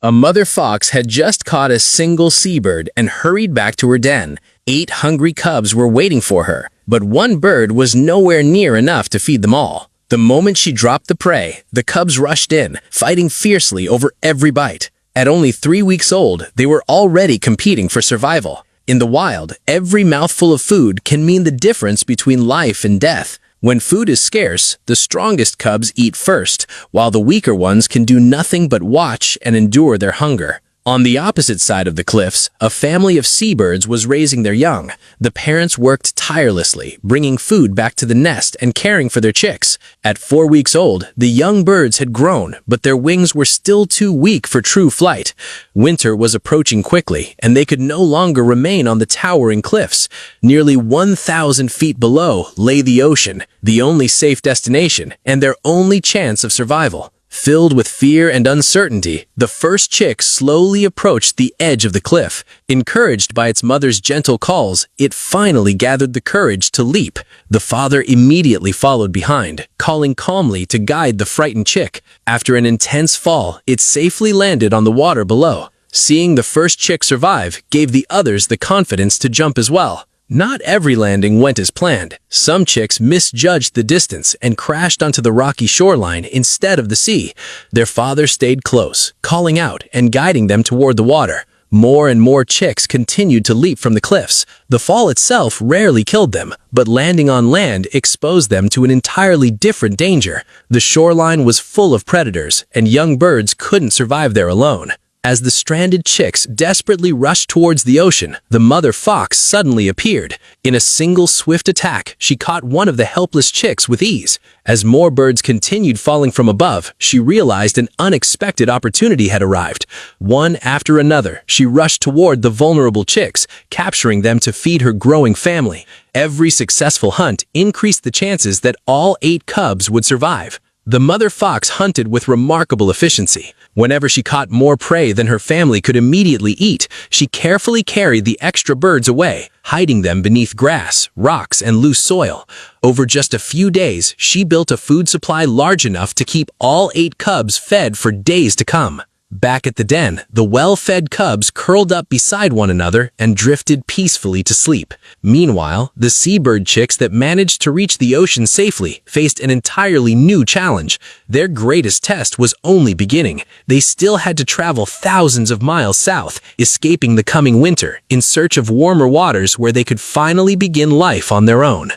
A mother fox had just caught a single seabird and hurried back to her den. 8 hungry cubs were waiting for her, but one bird was nowhere near enough to feed them all. The moment she dropped the prey, the cubs rushed in, fighting fiercely over every bite. At only 3 weeks old, they were already competing for survival. In the wild, every mouthful of food can mean the difference between life and death. When food is scarce, the strongest cubs eat first, while the weaker ones can do nothing but watch and endure their hunger. On the opposite side of the cliffs, a family of seabirds was raising their young. The parents worked tirelessly, bringing food back to the nest and caring for their chicks. At 4 weeks old, the young birds had grown, but their wings were still too weak for true flight. Winter was approaching quickly, and they could no longer remain on the towering cliffs. Nearly 1,000 feet below lay the ocean, the only safe destination and their only chance of survival. Filled with fear and uncertainty, the first chick slowly approached the edge of the cliff. Encouraged by its mother's gentle calls, it finally gathered the courage to leap. The father immediately followed behind, calling calmly to guide the frightened chick. After an intense fall, it safely landed on the water below. Seeing the first chick survive gave the others the confidence to jump as well. Not every landing went as planned. Some chicks misjudged the distance and crashed onto the rocky shoreline instead of the sea. Their father stayed close, calling out and guiding them toward the water. More and more chicks continued to leap from the cliffs. The fall itself rarely killed them, but landing on land exposed them to an entirely different danger. The shoreline was full of predators, and young birds couldn't survive there alone. As the stranded chicks desperately rushed towards the ocean, the mother fox suddenly appeared. In a single swift attack, she caught one of the helpless chicks with ease. As more birds continued falling from above, she realized an unexpected opportunity had arrived. One after another, she rushed toward the vulnerable chicks, capturing them to feed her growing family. Every successful hunt increased the chances that all 8 cubs would survive. The mother fox hunted with remarkable efficiency. Whenever she caught more prey than her family could immediately eat, she carefully carried the extra birds away, hiding them beneath grass, rocks, and loose soil. Over just a few days, she built a food supply large enough to keep all 8 cubs fed for days to come. Back at the den, the well-fed cubs curled up beside one another and drifted peacefully to sleep. Meanwhile, the seabird chicks that managed to reach the ocean safely faced an entirely new challenge. Their greatest test was only beginning. They still had to travel thousands of miles south, escaping the coming winter, in search of warmer waters where they could finally begin life on their own.